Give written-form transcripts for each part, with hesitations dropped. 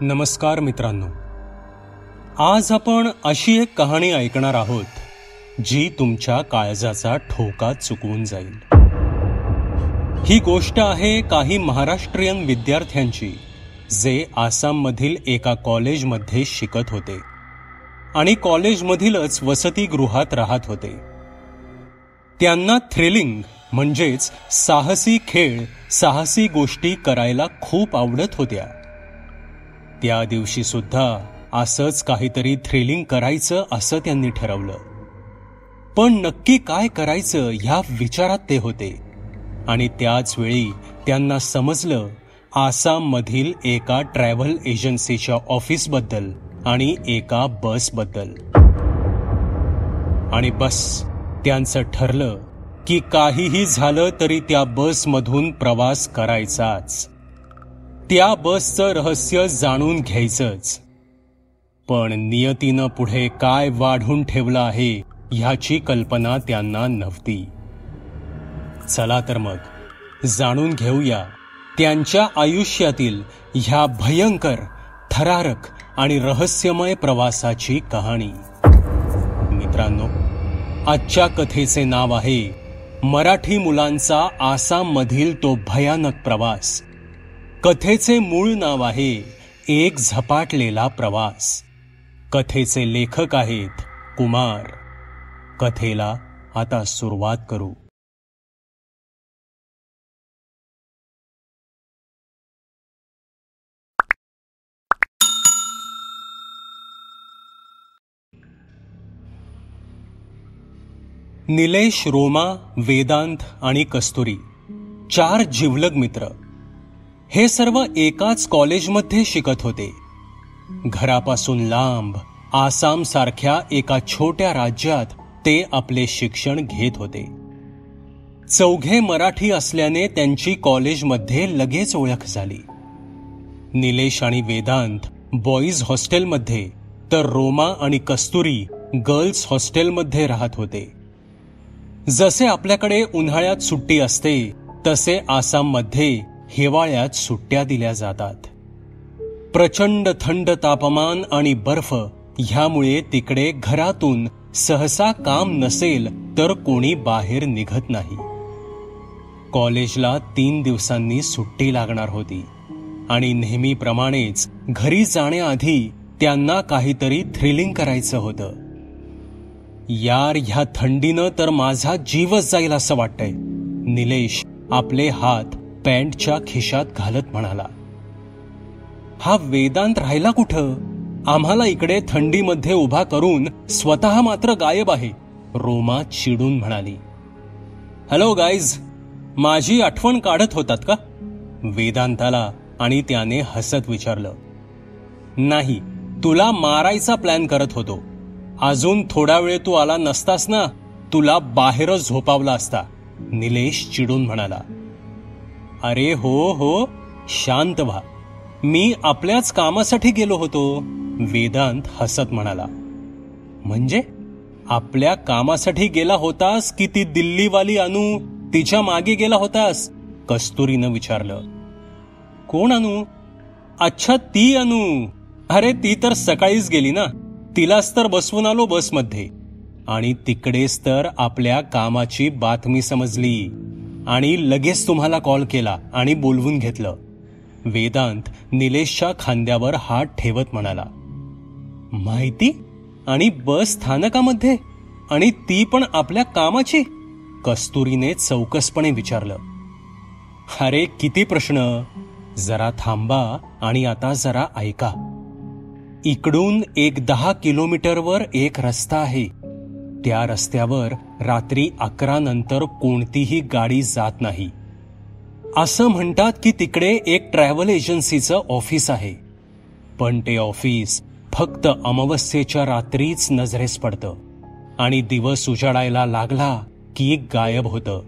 नमस्कार मित्रांनो, आज आपण अशी एक कहाणी ऐकणार आहोत जी तुमच्या काळजाचा ठोका चुकवून जाईल. ही गोष्ट आहे काही महाराष्ट्रीयन विद्यार्थ्यांची जे आसाममधील एका कॉलेजमध्ये शिकत होते आणि कॉलेजमधीलच वसतिगृहात राहत होते. त्यांना थ्रिलिंग म्हणजेच साहसी खेळ, साहसी गोष्टी करायला खूप आवडत होत्या. त्या दिवशी सुद्धा असंच काहीतरी थ्रिलिंग करायचं असं त्यांनी ठरवलं. पण नक्की काय करायचं ह्या विचारात ते होते आणि त्याच वेळी त्यांना समजलं आसाममधील एका ट्रॅव्हल एजन्सीच्या ऑफिसबद्दल आणि एका बसबद्दल. आणि बस त्यांचं ठरलं की काहीही झालं तरी त्या बसमधून प्रवास करायचाच, त्या बसचं रहस्य जाणून घ्यायचंच. पण नियतीनं पुढे काय वाढून ठेवलं आहे ह्याची कल्पना त्यांना नव्हती. चला तर मग जाणून घेऊया त्यांच्या आयुष्यातील ह्या भयंकर, थरारक आणि रहस्यमय प्रवासाची कहाणी. मित्रांनो, आजच्या कथेचे नाव आहे मराठी मुलांचा आसाममधील तो भयानक प्रवास. कथेचे मूळ नाव आहे एक झपाटलेला प्रवास. कथेचे लेखक आहेत कुमार. कथेला आता सुरुवात करू. निलेश, रोमा, वेदांत आणि कस्तुरी 4 जिवलग मित्र. हे सर्व एकाच कॉलेजमध्ये शिकत होते. घरापासून लांब आसाम सारख्या एका छोट्या राज्यात ते आपले शिक्षण घेत होते. चौघे मराठी असल्याने त्यांची कॉलेजमध्ये लगेच ओळख झाली. निलेश आणि वेदांत बॉईज हॉस्टेलमध्ये तर रोमा आणि कस्तुरी गर्ल्स हॉस्टेलमध्ये राहत होते. जसे आपल्याकडे उन्हाळ्यात सुट्टी असते तसे आसाममध्ये हिवाळ्यात सुट्ट्या दिल्या जातात. प्रचंड थंड तापमान आणि बर्फ ह्यामुळे तिकडे घरातून सहसा काम नसेल तर कोणी बाहेर निघत नाही. कॉलेजला 3 दिवसांनी सुट्टी लागणार होती आणि नेहमीप्रमाणेच घरी जाण्याआधी त्यांना काहीतरी थ्रिलिंग करायचं होतं. यार, ह्या थंडीनं तर माझा जीवच जाईल असं वाटतंय, निलेश आपले हात पॅन्टच्या खिशात घालत म्हणाला. हा वेदांत राहिला कुठं? आम्हाला इकडे थंडीमध्ये उभा करून स्वतः मात्र गायब आहे, रोमा चिडून म्हणाली. हॅलो गाईज, माझी आठवण काढत होतात का? वेदांताला आणि त्याने हसत विचारलं. नाही, तुला मारायचा प्लॅन करत होतो. अजून थोडा वेळ तू आला नसतास ना, तुला बाहेरच झोपावला असता, निलेश चिडून म्हणाला. अरे हो, शांत व्हा, मी आपल्याच कामासाठी गेलो होतो, वेदांत हसत म्हणाला. म्हणजे आपल्या कामासाठी गेला होतास की ती दिल्लीवाली अनु तिच्या मागे गेला होतास? कस्तुरीनं विचारलं. कोण अनु? अच्छा, ती अनु. अरे ती तर सकाळीच गेली ना, तिलाच तर बसवून आलो बसमध्ये आणि तिकडेच तर आपल्या कामाची बातमी समजली आणि लगेच तुम्हाला कॉल केला आणि बोलवून घेतलं, वेदांत निलेशच्या खांद्यावर हात ठेवत म्हणाला. माहिती? आणि बस स्थानकामध्ये? आणि ती पण आपल्या कामाची? कस्तुरीने चौकसपणे विचारलं. अरे किती प्रश्न, जरा थांबा आणि आता जरा ऐका. इकडून एक 10 किलोमीटरवर एक रस्ता आहे. त्या रस्त्यावर रात्री 11 नंतर कोणतीही गाडी जात नाही. असं म्हणतात की तिकडे एक ट्रॅव्हल एजन्सीचं ऑफिस आहे, पण ते ऑफिस फक्त अमावस्येच्या रात्रीच नजरेस पडतं आणि दिवस उजाडायला लागला की गायब होतं.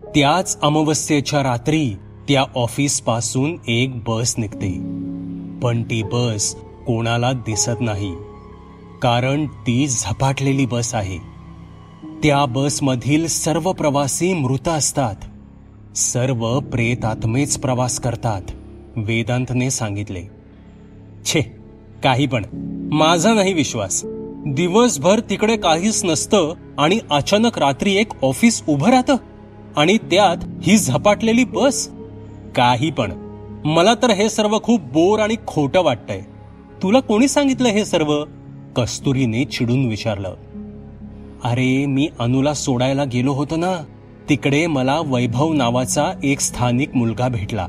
त्याच अमावस्येच्या रात्री त्या ऑफिसपासून एक बस निघते, पण ती बस कोणाला दिसत नाही, कारण ती झपाटलेली बस आहे. त्या बसमधील सर्व प्रवासी मृत असतात. सर्व प्रेतात्मेच प्रवास करतात, वेदांतने सांगितले. छे, काही पण. माझा नाही विश्वास. दिवसभर तिकडे काहीच नसतं आणि अचानक रात्री एक ऑफिस उभं राहतं आणि त्यात ही झपाटलेली बस. काही पण. मला तर हे सर्व खूप बोर आणि खोटं वाटतंय. तुला कोणी सांगितलं हे सर्व? कस्तुरीने चिडून विचारलं. अरे, मी अनुला सोडायला गेलो होतो ना, तिकडे मला वैभव नावाचा एक स्थानिक मुलगा भेटला.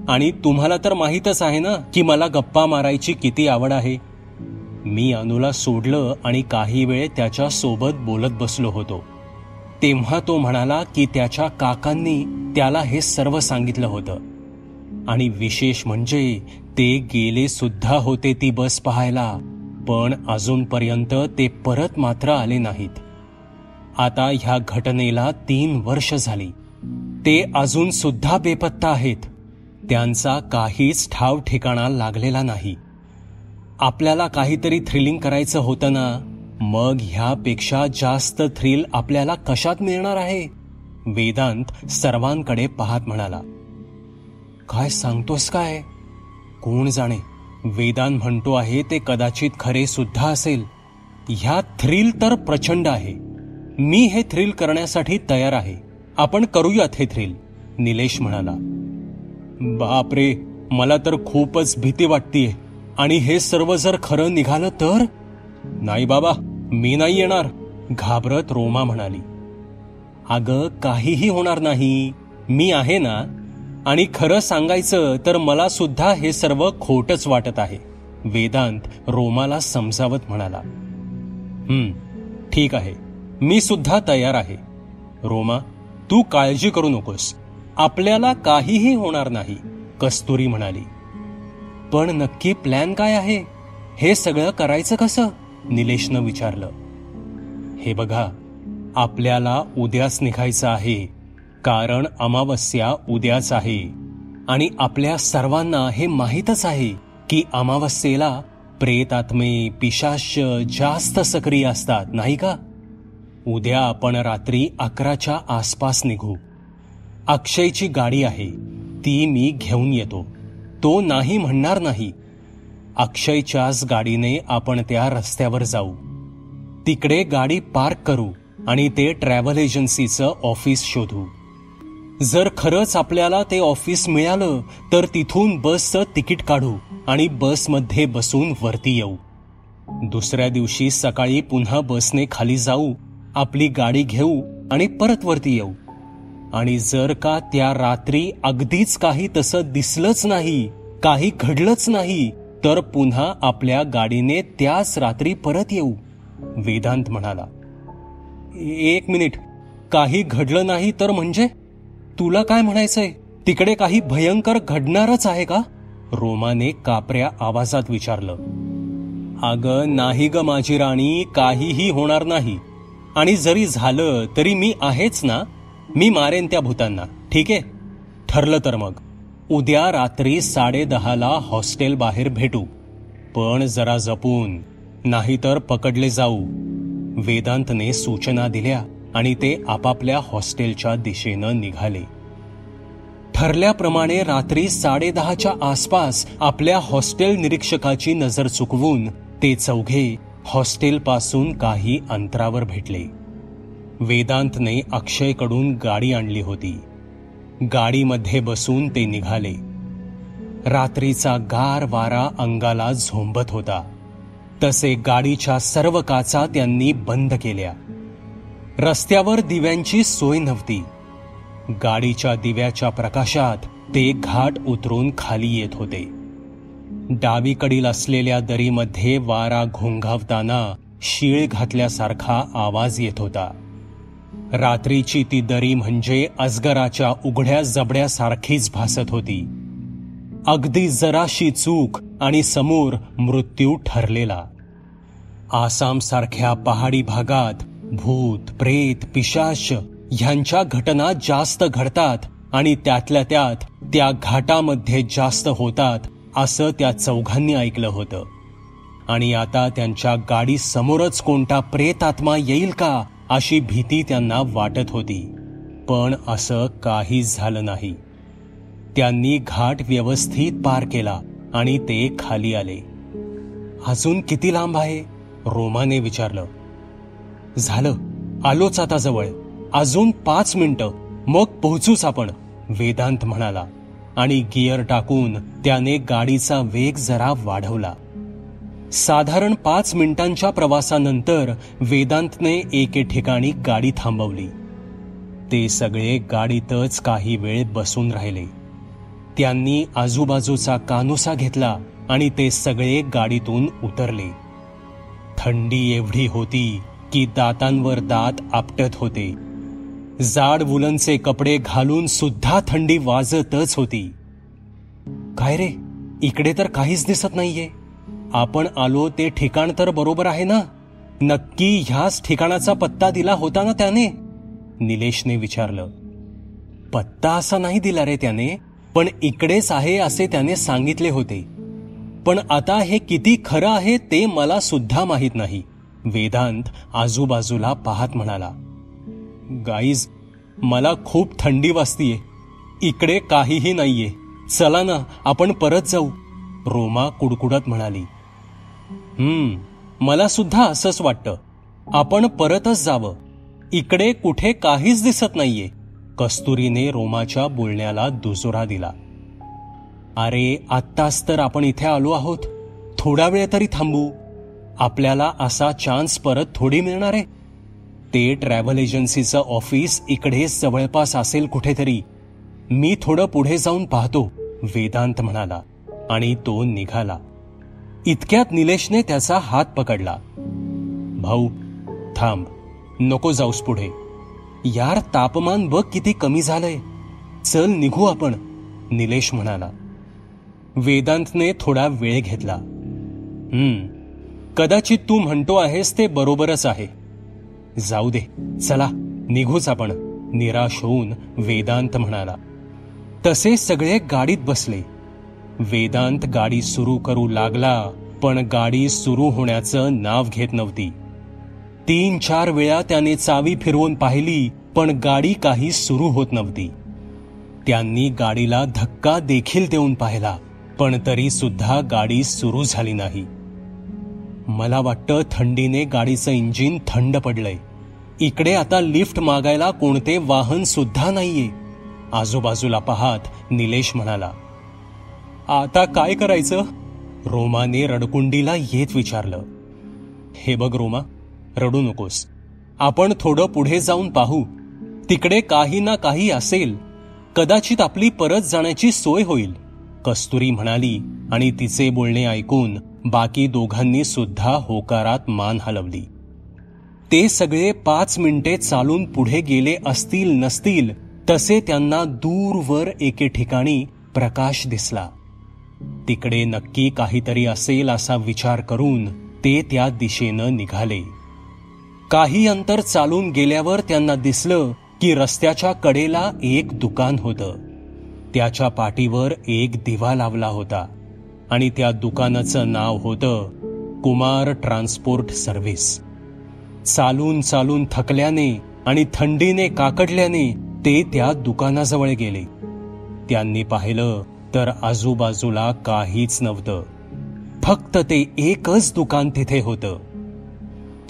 आणि तुम्हाला तर माहीतच आहे ना की मला गप्पा मारायची किती आवड आहे. मी अनुला सोडलं आणि काही वेळ त्याच्या सोबत बोलत बसलो होतो. तेव्हा तो म्हणाला की त्याच्या काकांनी त्याला हे सर्व सांगितलं होतं. आणि विशेष म्हणजे ते गेले सुद्धा होते ती बस पाहायला, पण अजूनपर्यंत ते परत मात्र आले नाहीत. आता ह्या घटनेला 3 वर्ष झाली. ते अजून सुद्धा बेपत्ता आहेत. त्यांचा काहीच ठाव ठिकाणा लागलेला नाही. आपल्याला काहीतरी थ्रिलिंग करायचं होतं ना, मग ह्यापेक्षा जास्त थ्रिल आपल्याला कशात मिळणार आहे? वेदांत सर्वांकडे पाहत म्हणाला. काय सांगतोस काय? कोण जाणे. वेदांत म्हणतो आहे ते कदाचित खरे सुद्धा असेल. ह्यात थ्रिल तर प्रचंड आहे. मी हे थ्रिल करण्यासाठी तयार आहे. आपण करूयात हे थ्रिल, निलेश म्हणाला. बापरे, मला तर खूपच भीती वाटतेय. आणि हे सर्व जर खरं निघालं तर? नाही बाबा, मी नाही येणार, घाबरत रोमा म्हणाली. अगं, काहीही होणार नाही, मी आहे ना. आणि खरं सांगायचं तर मला सुद्धा हे सर्व खोटच वाटत आहे, वेदांत रोमाला समजावत म्हणाला. ठीक आहे, मी सुद्धा तयार आहे. रोमा, तू काळजी करू नकोस, आपल्याला काहीही होणार नाही, कस्तुरी म्हणाली. पण नक्की प्लॅन काय आहे? हे सगळं करायचं कसं? निलेशनं विचारलं. हे बघा, आपल्याला उद्याच निघायचं आहे, कारण अमावस्या उद्याच आहे. आणि आपल्या सर्वांना हे माहीतच आहे की अमावस्येला प्रेतात्मे, पिशाच जास्त सक्रिय असतात, नाही का? उद्या आपण रात्री 11च्या आसपास निघू. अक्षयची गाडी आहे, ती मी घेऊन येतो. तो नाही म्हणणार नाही. अक्षयच्याच गाडीने आपण त्या रस्त्यावर जाऊ. तिकडे गाडी पार्क करू आणि ते ट्रॅव्हल एजन्सीचं ऑफिस शोधू. जर खरंच आपल्याला ते ऑफिस मिळालं तर तिथून बसचं तिकीट काढू आणि बसमध्ये बसून वरती येऊ. दुसऱ्या दिवशी सकाळी पुन्हा बसने खाली जाऊ, आपली गाडी घेऊ आणि परत वरती येऊ. आणि जर का त्या रात्री अगदीच काही तसं दिसलंच नाही, काही घडलंच नाही, तर पुन्हा आपल्या गाडीने त्याच रात्री परत येऊ, वेदांत म्हणाला. 1 मिनिट, काही घडलं नाही तर म्हणजे? तुला काय म्हणायचंय? तिकडे काही भयंकर घडणारच आहे का? रोमाने कापऱ्या आवाजात विचारलं. अगं नाही ग माझी राणी, काहीही होणार नाही. आणि जरी झालं तरी मी आहेच ना, मी मारेन त्या भूतांना. ठीक आहे, ठरलं तर मग उद्या रात्री 10:30 हॉस्टेल बाहेर भेटू, पण जरा जपून, नाहीतर पकडले जाऊ. वेदांतने सूचना दिल्या आणि ते आपापल्या हॉस्टेलच्या दिशेनं निघाले. ठरल्याप्रमाणे रात्री 10:30च्या आसपास आपल्या हॉस्टेल निरीक्षकाची नजर चुकवून ते चौघे हॉस्टेलपासून काही अंतरावर भेटले. वेदांतने अक्षयकडून गाडी आणली होती. गाडीमध्ये बसून ते निघाले. रात्रीचा गार वारा अंगाला झोंबत होता. तसे गाडीच्या सर्व काचा त्यांनी बंद केल्या. रस्त्यावर दिव्यांची सोय नव्हती. गाडीच्या दिव्याच्या प्रकाशात ते घाट उतरून खाली येत होते. डावीकडील असलेल्या दरीमध्ये वारा घोंघावताना शीळ घातल्यासारखा आवाज येत होता. रात्रीची ती दरी म्हणजे अजगराच्या उघड्या जबड्यासारखीच भासत होती. अगदी जराशी चूक आणि समोर मृत्यू ठरलेला. आसामसारख्या पहाडी भागात भूत, प्रेत, पिशाच ह्यांच्या घटना जास्त घडतात आणि त्यातल्या त्यात त्या घाटामध्ये जास्त होतात, असं त्या चौघांनी ऐकलं होतं. आणि आता त्यांच्या गाडी समोरच कोणता प्रेतात्मा येईल का अशी भीती त्यांना वाटत होती. पण असं काहीच झालं नाही. त्यांनी घाट व्यवस्थित पार केला आणि ते खाली आले. अजून किती लांब आहे? रोमाने विचारलं. झालं, आलोच आता जवळ. अजून 5 मिनिटं, मग पोहोचूच आपण, वेदांत म्हणाला आणि गिअर टाकून त्याने गाडीचा वेग जरा वाढवला. साधारण 5 मिनिटांच्या प्रवासानंतर वेदांतने एके ठिकाणी गाडी थांबवली. ते सगळे गाडीतच काही वेळ बसून राहिले. त्यांनी आजूबाजूचा कानोसा घेतला आणि ते सगळे गाडीतून उतरले. थंडी एवढी होती की दातांवर दात आपटत होते. जाड वुलनचे कपडे घालून सुद्धा थंडी वाजतच होती. काय रे, इकडे तर काहीच दिसत नाहीये. आपण आलो ते ठिकाण तर बरोबर आहे ना? नक्की ह्याच ठिकाणाचा पत्ता दिला होता ना त्याने? निलेशने विचारलं. पत्ता असा नाही दिला रे त्याने, पण इकडेच आहे असे त्याने सांगितले होते. पण आता हे किती खरं आहे ते मला सुद्धा माहीत नाही, वेदांत आजूबाजूला पाहत म्हणाला. गाईज, मला खूप थंडी वाजतीये. इकडे काहीही नाहीये. चला ना, आपण परत जाऊ, रोमा कुडकुडत म्हणाली. मला सुद्धा असंच वाटतं. आपण परतच जावं. इकडे कुठे काहीच दिसत नाहीये, कस्तुरीने रोमाच्या बोलण्याला दुजोरा दिला. अरे, आत्ताच तर आपण इथे आलो आहोत. थोडा वेळ तरी थांबू. आपल्याला असा चान्स परत थोडी मिळणार आहे. ते ट्रॅव्हल एजन्सीचं ऑफिस इकडेच जवळपास असेल कुठेतरी. मी थोडं पुढे जाऊन पाहतो, वेदांत म्हणाला आणि तो निघाला. इतक्यात निलेशने त्याचा हात पकडला. भाऊ, थांब, नको जाऊस पुढे. यार, तापमान बघ किती कमी झालंय. चल निघू आपण, निलेश म्हणाला. वेदांतने थोडा वेळ घेतला. कदाचित तू म्हणतो आहेस ते बरोबरच आहे. जाऊ दे, चला निघूच आपण, निराश होऊन वेदांत म्हणाला. तसे सगळे गाडीत बसले. वेदांत गाडी सुरू करू लागला, पण गाडी सुरू होण्याचं नाव घेत नव्हती. 3-4 वेळा त्याने चावी फिरवून पाहिली, पण गाडी काही सुरू होत नव्हती. त्यांनी गाडीला धक्का देखील देऊन पाहिला, पण तरी सुद्धा गाडी सुरू झाली नाही. मला वाटतं थंडीने गाडीचं इंजिन थंड पडलंय. इकडे आता लिफ्ट मागायला कोणते वाहन सुद्धा नाहीये, आजूबाजूला पाहत निलेश म्हणाला. आता काय करायचं? रोमाने रडकुंडीला येत विचारलं. हे बघ रोमा, रडू नकोस. आपण थोडं पुढे जाऊन पाहू. तिकडे काही ना काही असेल. कदाचित आपली परत जाण्याची सोय होईल, कस्तुरी म्हणाली आणि तिचे बोलणे ऐकून बाकी दोघांनी सुद्धा होकारात मान हलवली. ते सगळे 5 मिनिटे चालून पुढे गेले असतील नसतील तसे त्यांना दूरवर एके ठिकाणी प्रकाश दिसला. तिकडे नक्की काहीतरी असेल असा विचार करून ते त्या दिशेनं निघाले. काही अंतर चालून गेल्यावर त्यांना दिसलं की रस्त्याच्या कडेला एक दुकान होतं. त्याच्या पाठीवर एक दिवा लावला होता आणि त्या दुकानाचं नाव होतं कुमार ट्रान्सपोर्ट सर्व्हिस. चालून चालून थकल्याने आणि थंडीने काकडल्याने ते त्या दुकानाजवळ गेले. त्यांनी पाहिलं तर आजूबाजूला काहीच नव्हतं. फक्त ते एकच दुकान तिथे होतं.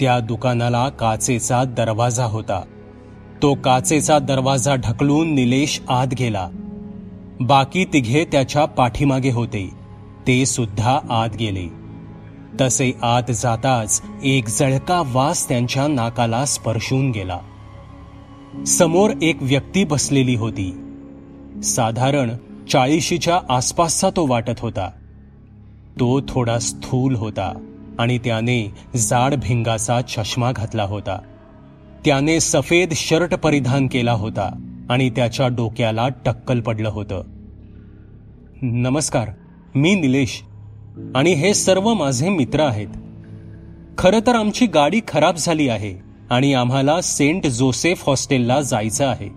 त्या दुकानाला काचेचा दरवाजा होता. तो काचेचा दरवाजा ढकलून निलेश आत गेला. बाकी तिघे त्याच्या पाठीमागे होते. ते सुद्धा आत गेले. तसे आत जाताच एक जळका वास त्यांच्या नाकाला स्पर्शून गेला. समोर एक व्यक्ती बसलेली होती. साधारण 40च्या आसपासचा तो वाटत होता. तो थोडा स्थूल होता आणि त्याने जाड भिंगाचा चष्मा घातला होता. त्याने सफेद शर्ट परिधान केला होता आणि त्याच्या डोक्याला टक्कल पडलं होतं. नमस्कार, मी निलेश आणि हे सर्व माझे मित्र आहेत. खरं तर आमची गाडी खराब झाली आहे आणि आम्हाला सेंट जोसेफ हॉस्टेलला जायचं आहे.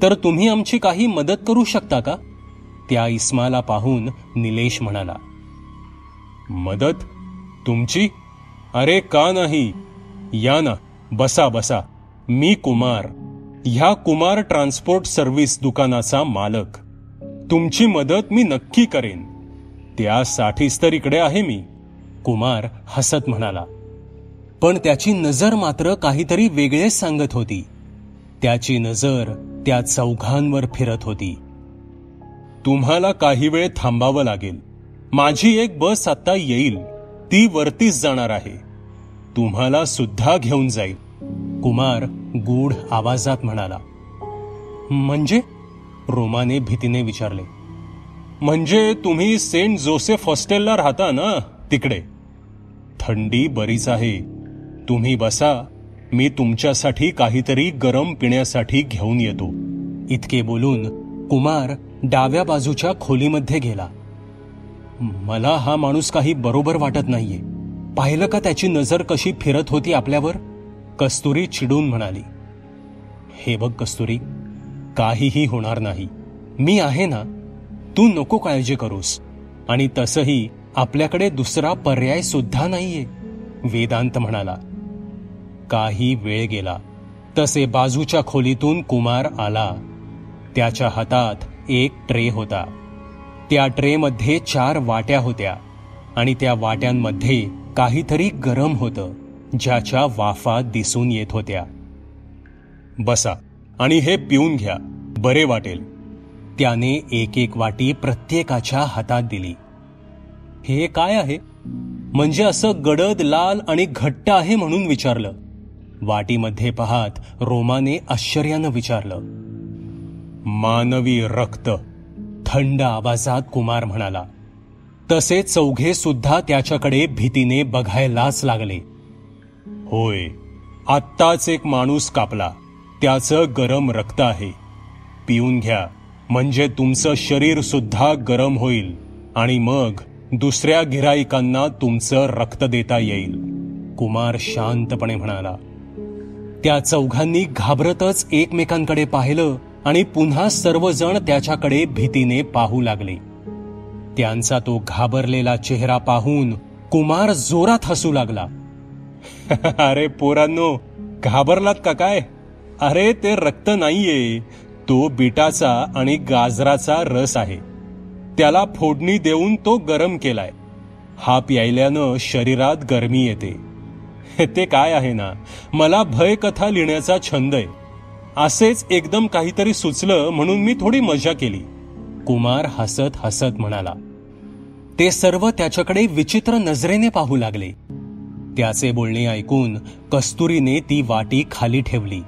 तर तुम्ही आमची काही मदत करू शकता का? त्या इस्माला पाहून निलेश म्हणाला. मदत? तुमची? अरे का नाही, या ना, बसा बसा. मी कुमार, ह्या कुमार ट्रान्सपोर्ट सर्व्हिस दुकानाचा मालक. तुमची मदत मी नक्की करेन. त्यासाठीच तर इकडे आहे मी. कुमार हसत म्हणाला. पण त्याची नजर मात्र काहीतरी वेगळेच सांगत होती. त्याची नजर त्या चौघांवर फिरत होती. तुम्हाला काही वेळ थांबावं लागेल. माझी एक बस आता येईल, ती वरतीच जाणार आहे. तुम्हाला सुद्धा घेऊन जाईल. कुमार गूढ आवाजात म्हणाला. म्हणजे? रोमाने भीतीने विचारले. म्हणजे तुम्ही सेंट जोसेफ हॉस्टेलला राहता ना, तिकडे. थंडी बरीच आहे. तुम्ही बसा, मी तुमच्यासाठी काहीतरी गरम पिण्यासाठी घेऊन येतो. इतके बोलून कुमार डाव्या बाजूच्या खोलीमध्ये गेला. मला हा माणूस काही बरोबर वाटत नाहीये. पाहिलं का त्याची नजर कशी फिरत होती आपल्यावर? कस्तुरी चिडून म्हणाली. हे बघ कस्तुरी, काहीही होणार नाही. मी आहे ना, तू नको काळजी करूस. आणि तसंही आपल्याकडे दुसरा पर्याय सुद्धा नाहीये, वेदांत म्हणाला. काही वेळ गेला तसे बाजूच्या खोलीतून कुमार आला. त्याच्या हातात एक ट्रे होता. त्या ट्रेमध्ये 4 वाट्या होत्या आणि त्या वाट्यांमध्ये काहीतरी गरम होतं, ज्याच्या वाफा दिसून येत होत्या. बसा आणि हे पिऊन घ्या, बरे वाटेल. त्याने एक वाटी प्रत्येकाच्या हातात दिली. हे काय आहे? म्हणजे असं गडद लाल आणि घट्ट आहे म्हणून विचारलं. वाटीमध्ये पाहत रोमाने आश्चर्यानं विचारलं. मानवी रक्त, थंड आवाजात कुमार म्हणाला. तसे चौघे सुद्धा त्याच्याकडे भीतीने बघायलाच लागले. होय, आत्ताच एक माणूस कापला. त्याचं गरम रक्त आहे. पिऊन घ्या, म्हणजे तुमचं शरीर सुद्धा गरम होईल आणि मग दुसऱ्या गिऱ्हाईकांना तुमचं रक्त देता येईल, कुमार शांतपणे म्हणाला. त्या चौघांनी घाबरतच एकमेकांकडे पाहिलं आणि पुन्हा सर्वजण त्याच्याकडे भीतीने पाहू लागले. त्यांचा तो घाबरलेला चेहरा पाहून कुमार जोरात हसू लागला. अरे पोरांनो, घाबरलात का काय? अरे ते रक्त नाहीये, तो बीटाचा आणि गाजराचा रस आहे. त्याला फोडणी देऊन तो गरम केलाय. हा प्यायल्यानं शरीरात गरमी येते. ते काय आहे ना, मला भयकथा लिहिण्याचा छंद आहे. असेच एकदम काहीतरी सुचलं म्हणून मी थोडी मजा केली, कुमार हसत हसत म्हणाला. ते सर्व त्याच्याकडे विचित्र नजरेने पाहू लागले. त्याचे बोलणे ऐकून कस्तुरीने ती वाटी खाली ठेवली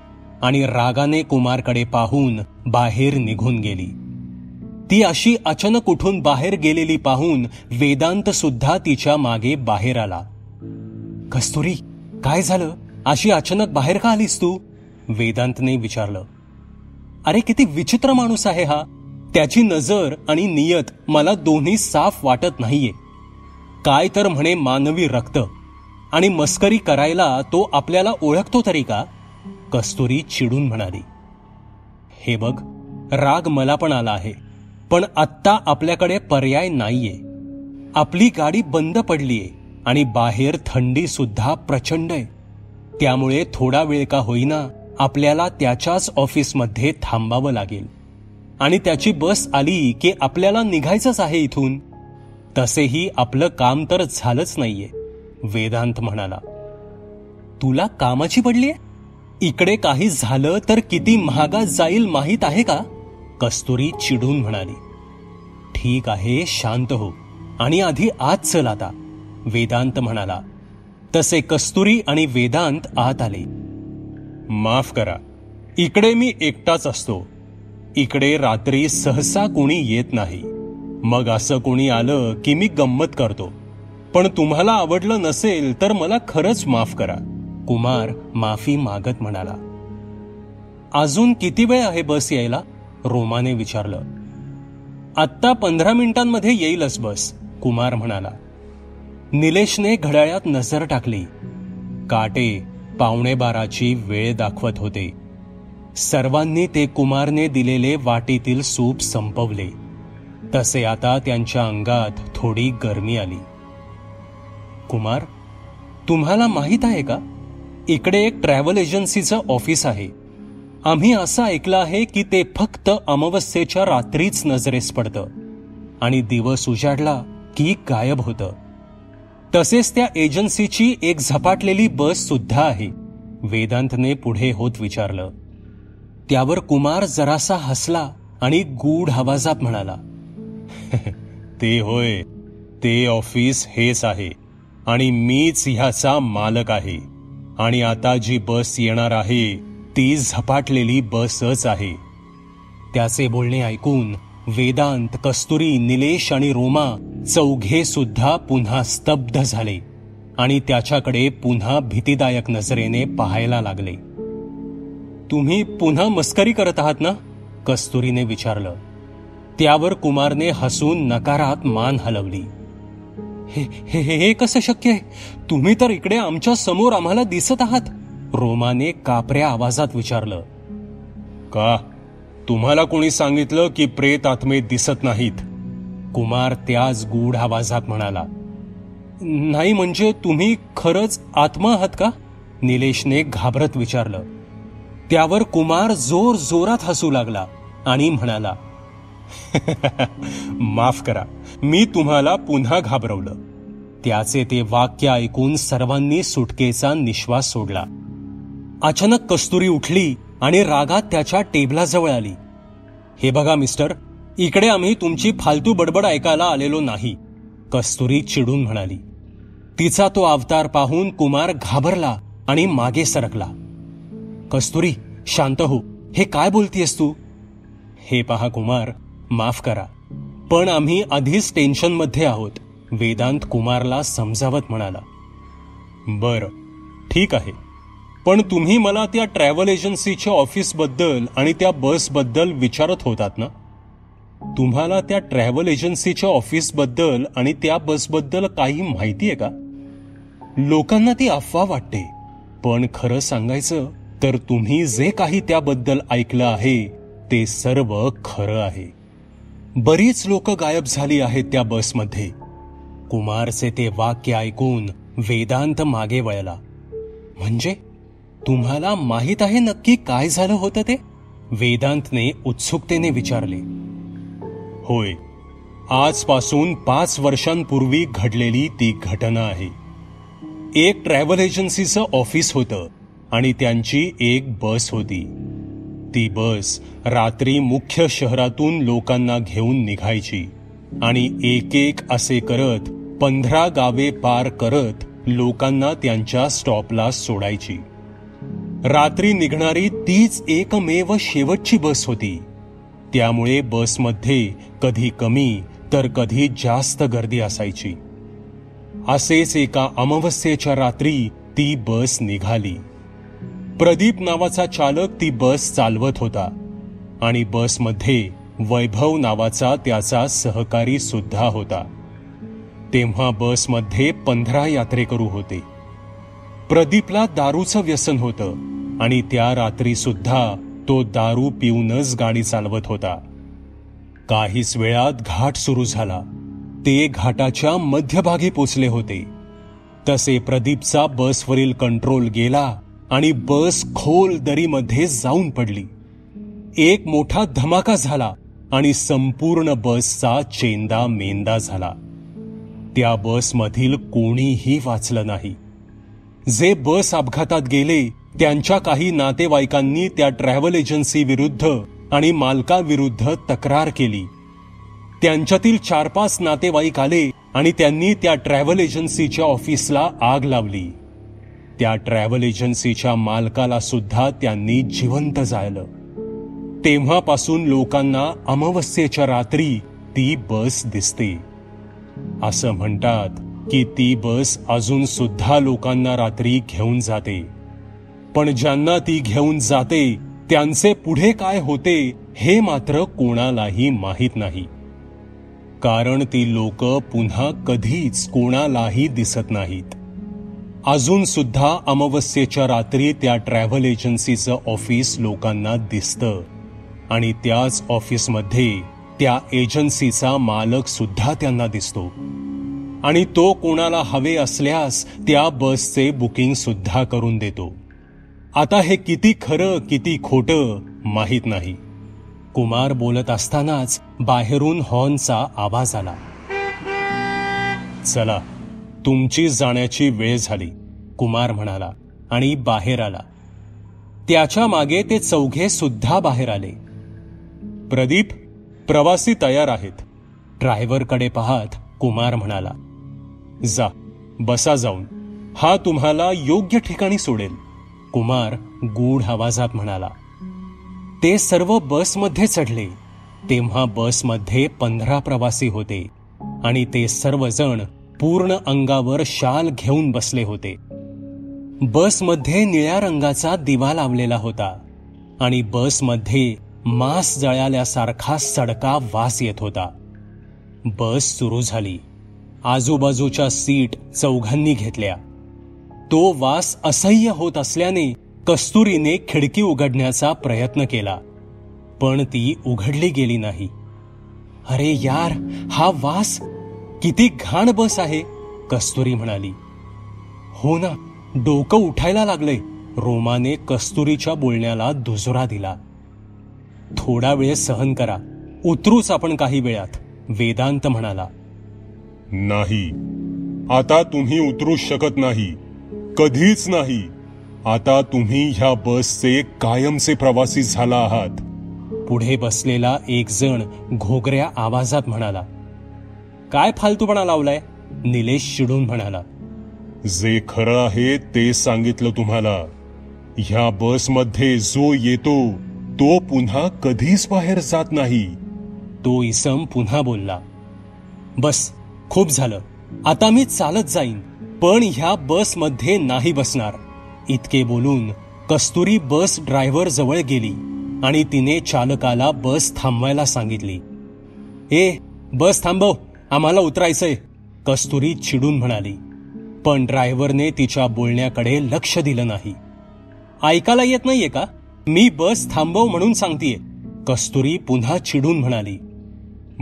आणि रागाने कुमारकडे पाहून बाहेर निघून गेली. ती अशी अचानक उठून बाहेर गेलेली पाहून वेदांत सुद्धा तिच्या मागे बाहेर आला. कस्तुरी, काय झालं? अशी अचानक बाहेर का आलीस तू? वेदांतने विचारलं. अरे किती विचित्र माणूस आहे हा. त्याची नजर आणि नियत मला दोन्ही साफ वाटत नाहीये. काय तर म्हणे मानवी रक्त, आणि मस्करी करायला तो आपल्याला ओळखतो तरी का? कस्तुरी चिडून म्हणाली. हे बघ, राग मला पण आला आहे, पण आत्ता आपल्याकडे पर्याय नाहीये. आपली गाडी बंद पडलीये आणि बाहेर थंडी सुद्धा प्रचंड आहे. त्यामुळे थोडा वेळ का होईना आपल्याला त्याच्याच ऑफिसमध्ये थांबावं लागेल आणि त्याची बस आली की आपल्याला निघायचंच आहे इथून. तसेही आपलं काम तर झालंच नाहीये, वेदांत म्हणाला. तुला कामाची पडलीये? इकडे काही झालं तर किती महागात जाईल माहीत आहे का? कस्तुरी चिडून म्हणाली. ठीक आहे, शांत हो आणि आधी आत चल आता, वेदांत म्हणाला. तसे कस्तुरी आणि वेदांत आत आले. माफ करा, इकडे मी एकटाच असतो. इकडे रात्री सहसा कोणी येत नाही. मग असं कोणी आलं की मी गंमत करतो. पण तुम्हाला आवडलं नसेल तर मला खरंच माफ करा, कुमार माफी मागत म्हणाला. अजून किती वेळ आहे बस यायला? रोमाने विचारलं. आत्ता 15 मिनिटांमध्ये येईलच बस, कुमार म्हणाला. निलेशने घड्याळात नजर टाकली. काटे 11:15ची वेळ दाखवत होते. सर्वांनी ते कुमारने दिलेले वाटीतील सूप संपवले. तसे आता त्यांच्या अंगात थोडी गरमी आली. कुमार, तुम्हाला माहित आहे का, इकडे एक ट्रॅव्हल एजन्सीचं ऑफिस आहे. आम्ही असं ऐकलं आहे की ते फक्त अमावस्येच्या रात्रीच नजरेस पडतं आणि दिवस उजाडला की गायब होतं. तसेच त्या एजन्सीची एक झपाटलेली बस सुद्धा आहे, वेदांतने पुढे होत विचारलं. त्यावर कुमार जरासा हसला आणि गूढ आवाजात म्हणाला, ते होय, ते ऑफिस हेच आहे आणि मीच ह्याचा मालक आहे. आणि आता जी बस येणार आहे ती झपाटलेली बसच आहे. त्याचे बोलणे ऐकून वेदांत, कस्तुरी, निलेश आणि रोमा चौघे सुद्धा पुन्हा स्तब्ध झाले आणि त्याच्याकडे पुन्हा भीतीदायक नजरेने पाहायला लागले. तुम्ही पुन्हा मस्करी करत आहात ना? कस्तुरीने विचारलं. त्यावर कुमारने हसून नकारात मान हलवली. हे हे हे कसं शक्य आहे? तुम्ही तर इकडे आमच्या समोर आम्हाला दिसत आहात, रोमाने कापऱ्या आवाजात विचारलं. का? तुम्हाला कोणी सांगितलं की प्रेत आत्मे दिसत नाहीत? कुमार त्याच गूढ आवाजात म्हणाला. नाही म्हणजे तुम्ही खरंच आत्मा आहात का? निलेशने घाबरत विचारलं. त्यावर कुमार जोर जोरात हसू लागला आणि म्हणाला, माफ करा, मी तुम्हाला पुन्हा घाबरवलं. त्याचे ते वाक्य ऐकून सर्वांनी सुटकेचा निश्वास सोडला. अचानक कस्तुरी उठली आणि रागात त्याच्या टेबलाजवळ आली. हे बघा मिस्टर, इकडे आम्ही तुमची फालतू बडबड ऐकायला आलेलो नाही, कस्तुरी चिडून म्हणाली. तिचा तो अवतार पाहून कुमार घाबरला आणि मागे सरकला. कस्तुरी, शांत हो, हे काय बोलतीयस तू? हे पहा कुमार, माफ करा, पण आम्ही आधीच टेन्शनमध्ये आहोत, वेदांत कुमारला समजावत म्हणाला. बरं, ठीक आहे, पण तुम्ही मला त्या ट्रॅव्हल एजन्सीच्या ऑफिसबद्दल आणि त्या बसबद्दल विचारत होतात ना? तुम्हाला त्या ट्रॅव्हल एजन्सीच्या ऑफिसबद्दल आणि त्या बसबद्दल काही माहिती आहे का? लोकांना ती अफवा वाटते, पण खरं सांगायचं तर तुम्ही जे काही त्याबद्दल ऐकलं आहे ते सर्व खरं आहे. बरीच लोक गायब झाली आहेत त्या बसमध्ये. कुमारचे ते वाक्य ऐकून वेदांत मागे वळला. म्हणजे तुम्हाला माहित आहे नक्की काय झालं होतं ते? वेदांतने उत्सुकतेने विचारले. होय, आजपासून 5 वर्षांपूर्वी घडलेली ती घटना आहे. एक ट्रॅव्हल एजन्सीचं ऑफिस होतं आणि त्यांची एक बस होती. ती बस रात्री मुख्य शहरातून लोकांना घेऊन निघायची आणि एक एक असे करत 15 गावे पार करत लोकांना त्यांच्या स्टॉपला सोडायची. रात्री निघणारी तीच एकमेव शेवटची बस होती. त्यामुळे बसमध्ये कधी कमी तर कधी जास्त गर्दी असायची. असेच एका अमावस्येच्या रात्री ती बस निघाली. प्रदीप नावाचा चालक ती बस चालवत होता आणि बसमध्ये वैभव नावाचा त्याचा सहकारी सुद्धा होता. तेव्हा बसमध्ये 15 यात्रेकरू होते. प्रदीपला दारूचं व्यसन होतं आणि त्या रात्री सुद्धा तो दारू पिऊनच गाडी चालवत होता. काहीच वेळात घाट सुरू झाला. ते घाटाच्या मध्यभागी पोचले होते. तसे प्रदीपचा बसवरील कंट्रोल गेला आणि बस खोल दरीमध्ये जाऊन पडली. एक मोठा धमाका झाला आणि संपूर्ण बसचा चेंदा मेंदा झाला. त्या बसमधील कोणीही वाचलं नाही. जे बस अपघातात गेले त्यांच्या काही नातेवाईकांनी त्या ट्रॅव्हल एजन्सी विरुद्ध आणि मालकाविरुद्ध तक्रार केली. त्यांच्यातील 4-5 नातेवाईक आले आणि त्यांनी त्या ट्रॅव्हल एजन्सीच्या ऑफिसला आग लावली. त्या ट्रॅव्हल एजन्सीच्या मालकाला सुद्धा त्यांनी जिवंत जाळलं. तेव्हापासून लोकांना अमावस्येच्या रात्री ती बस दिसते. असं म्हणतात की ती बस अजून सुद्धा लोकांना रात्री घेऊन जाते. पण ज्यांना ती घेऊन जाते त्यांचे पुढे काय होते हे मात्र कोणालाही माहीत नाही. कारण ती लोक पुन्हा कधीच कोणालाही दिसत नाहीत. अजून सुद्धा अमावस्येच्या रात्री त्या ट्रॅव्हल एजन्सीचं ऑफिस लोकांना दिसतं आणि त्याच ऑफिसमध्ये त्या एजन्सीचा मालक सुद्धा त्यांना दिसतो आणि तो कोणाला हवे असल्यास त्या बसचे बुकिंग सुद्धा करून देतो. आता हे किती खरं किती खोटं माहीत नाही. कुमार बोलत असतानाच बाहेरून हॉर्नचा आवाज आला. चला, तुमची जाण्याची वेळ झाली, कुमार म्हणाला आणि बाहेर आला. त्याच्या मागे ते चौघे सुद्धा बाहेर आले. प्रदीप, प्रवासी तयार आहेत, ड्रायव्हरकडे पाहत कुमार म्हणाला. जा, बसा जाऊन, हा तुम्हाला योग्य ठिकाणी सोडेल, कुमार गूढ आवाजात म्हणाला. ते सर्व बसमध्ये चढले. तेव्हा बसमध्ये 15 प्रवासी होते आणि ते सर्वजण पूर्ण अंगावर शाल घेऊन बसले होते. बसमध्ये निळ्या रंगाचा दिवा लावलेला होता आणि बसमध्ये मांस जळाल्यासारखा सडका वास येत होता. बस सुरू झाली. आजूबाजूच्या सीट चौघांनी घेतल्या. तो वास असह्य होत असल्याने कस्तुरीने खिडकी उघडण्याचा प्रयत्न केला, पण ती उघडली गेली नाही. अरे यार, हा वास, किती घाण बस आहे, कस्तुरी म्हणाली. हो ना, डोकं उठायला लागलंय, रोमाने कस्तुरीच्या बोलण्याला दुजोरा दिला. थोडा वेळ सहन करा, उतरूच आपण काही वेळात, वेदांत म्हणाला. नाही, आता तुम्ही उतरू शकत नाही, कधीच नाही. आता तुम्ही ह्या बसचे कायमचे प्रवासी झाला आहात, पुढे बसलेला एक जण घोगऱ्या आवाजात म्हणाला. काय फालतूपणा लावलाय, निलेश चिडून म्हणाला. जे खरं आहे ते सांगितलं तुम्हाला. ह्या बसमध्ये जो येतो तो पुन्हा कधीच बाहेर जात नाही. तो इसम पुन्हा बोलला. बस, खूप झालं, आता मी चालत जाईन, पण ह्या बसमध्ये नाही बसणार. इतके बोलून कस्तुरी बस ड्रायव्हर जवळ गेली आणि तिने चालकाला बस थांबवायला सांगितली. ए, बस थांबव, आम्हाला उतरायचंय, कस्तुरी चिडून म्हणाली. पण ड्रायव्हरने तिच्या बोलण्याकडे लक्ष दिलं नाही. ऐकायला येत नाहीये का, मी बस थांबव म्हणून सांगतेय, कस्तुरी पुन्हा चिडून म्हणाली.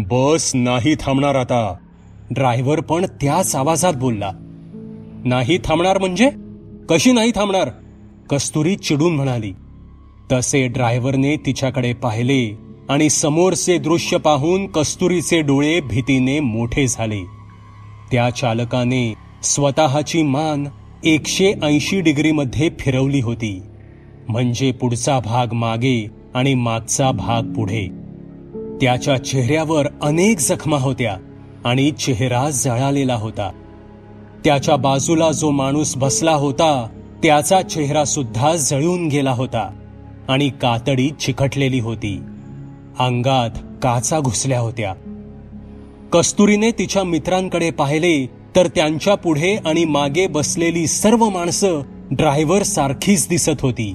बस नाही थांबणार आता, ड्रायव्हर पण त्याच आवाजात बोलला. नाही थांबणार म्हणजे? कशी नाही थांबणार, कस्तुरी चिडून म्हणाली. तसे ड्रायव्हरने तिच्याकडे पाहिले आणि समोरचे दृश्य पाहून कस्तुरीचे डोळे भीतीने मोठे झाले. त्या चालकाने स्वतःची मान 180 डिग्रीमध्ये फिरवली होती, म्हणजे पुढचा भाग मागे आणि मागचा भाग पुढे. त्याच्या चेहऱ्यावर अनेक जखमा होत्या आणि चेहरा जळालेला होता. त्याच्या बाजूला जो माणूस बसला होता त्याचा चेहरा सुद्धा जळून गेला होता आणि कातडी चिकटलेली होती. अंगात काचा घुसल्या होत्या. कस्तुरीने तिच्या मित्रांकडे पाहिले तर त्यांच्या पुढे आणि मागे बसलेली सर्व माणसं ड्रायव्हर सारखीच दिसत होती.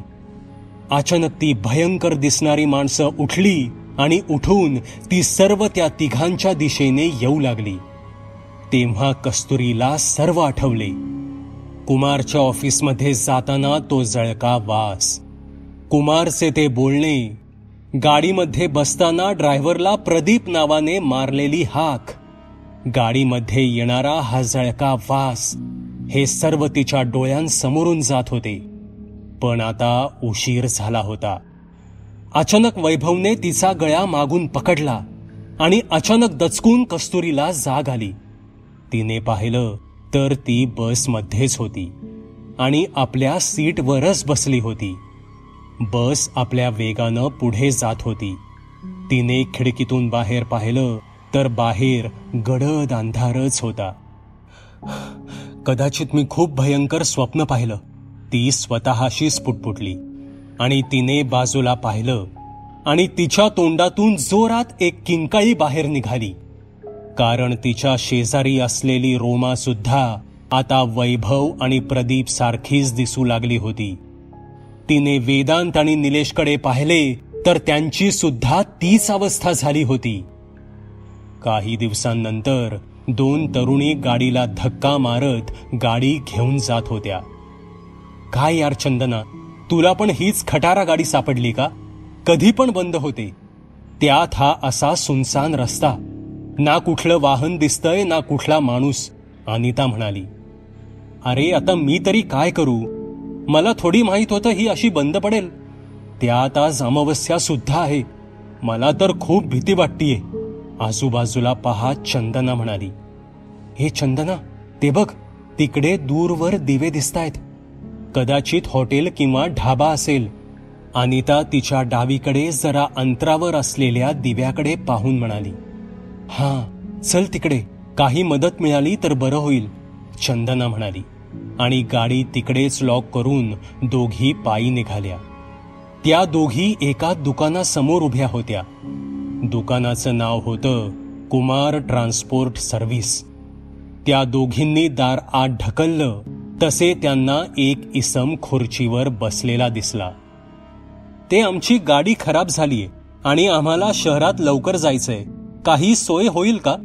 अचानक ती भयंकर दिसणारी माणसं उठली आणि उठून ती सर्व त्या तिघांच्या दिशेने येऊ लागली. तेव्हा कस्तुरीला सर्व आठवले. कुमारच्या ऑफिसमध्ये जाताना तो जळका वास, कुमारचे ते बोलणे, गाडीमध्ये बसताना ड्रायव्हरला प्रदीप नावाने मारलेली हाक, गाडीमध्ये येणारा हा जळका वास, हे सर्व तिच्या डोळ्यांसमोरून जात होते. पण आता उशीर झाला होता. अचानक वैभवने तिचा गळा मागून पकडला आणि अचानक दचकून कस्तुरीला जाग आली. तिने पाहिलं तर ती बसमध्येच होती आणि आपल्या सीटवरच बसली होती. बस आपल्या वेगानं पुढे जात होती. तिने खिडकीतून बाहेर पाहिलं तर बाहेर गडद अंधारच होता. कदाचित मी खूप भयंकर स्वप्न पाहिलं, ती स्वतःशीच पुटपुटली आणि तिने बाजूला पाहिलं आणि तिच्या तोंडातून जोरात एक किंकाळी बाहेर निघाली, कारण तिच्या शेजारी असलेली रोमा सुद्धा आता वैभव आणि प्रदीप सारखीच दिसू लागली होती. तिने वेदांत आणि निलेशकडे पाहिले तर त्यांची सुद्धा तीच अवस्था झाली होती. काही दिवसांनंतर 2 तरुणी गाडीला धक्का मारत गाडी घेऊन जात होत्या. काय यार चंदना, तुला पण हीच खटारा गाडी सापडली का? कधी पण बंद होते. त्यात हा असा सुनसान रस्ता, ना कुठलं वाहन दिसतंय ना कुठला माणूस, अनिता म्हणाली. अरे आता मी तरी काय करू, मला थोडी माहित होतं ही अशी बंद पडेल. त्यात आज अमावस्या सुद्धा आहे, मला तर खूप भीती वाटतीये. आजूबाजूला पाहत चंदना म्हणाली. हे चंदना, ते बघ, तिकडे दूरवर दिवे दिसतायत. कदाचित हॉटेल किंवा ढाबा असेल. अनिता तिच्या डावीकडे जरा अंतरावर असलेल्या दिव्याकडे पाहून म्हणाली, हां चल तिकडे, काही मदत मिळाली तर बरं होईल, चंदना म्हणाली. आणि गाडी तिकडेच लॉक करून दोघी पायी निघाल्या. त्या दोघी एका दुकानासमोर उभ्या होत्या. दुकानाचं नाव होतं कुमार ट्रान्सपोर्ट सर्व्हिस. त्या दोघींनी दार आत ढकललं तसे त्यांना एक इसम खुर्चीवर बसलेला दिसला. ते आमची गाडी खराब झालीये आणि आम्हाला शहरात लवकर जायचंय, काही सोय होईल का,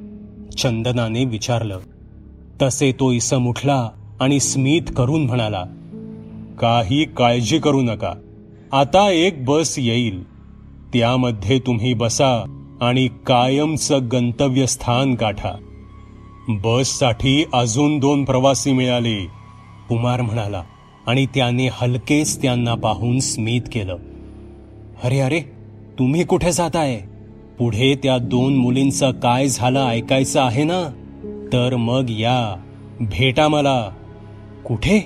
चंदनाने विचारलं. तसे तो इसम उठला आणि स्मित करून म्हणाला, काही काळजी करू नका, आता एक बस येईल, त्यामध्ये तुम्ही बसा आणि कायमचं गंतव्यस्थान गाठा. बससाठी अजून 2 प्रवासी मिळाले, कुमार म्हणाला आणि त्याने हलकेच त्यांना पाहून स्मित केलं. अरे अरे, तुम्ही कुठे जाताय? पुढे त्या 2 मुलींचं काय झालं ऐकायचं आहे ना, तर मग या, भेटा मला. कुठे?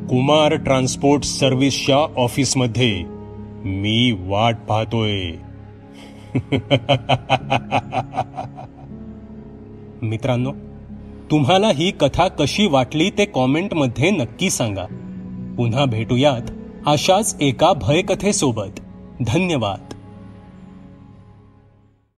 कुमार ट्रान्सपोर्ट सर्व्हिसच्या ऑफिसमध्ये. मी वाट पाहतोय. मित्रांनो, तुम्हाला ही कथा कशी वाटली ते कॉमेंटमध्ये नक्की सांगा. पुन्हा भेटूयात अशाच एका भयकथेसोबत. धन्यवाद.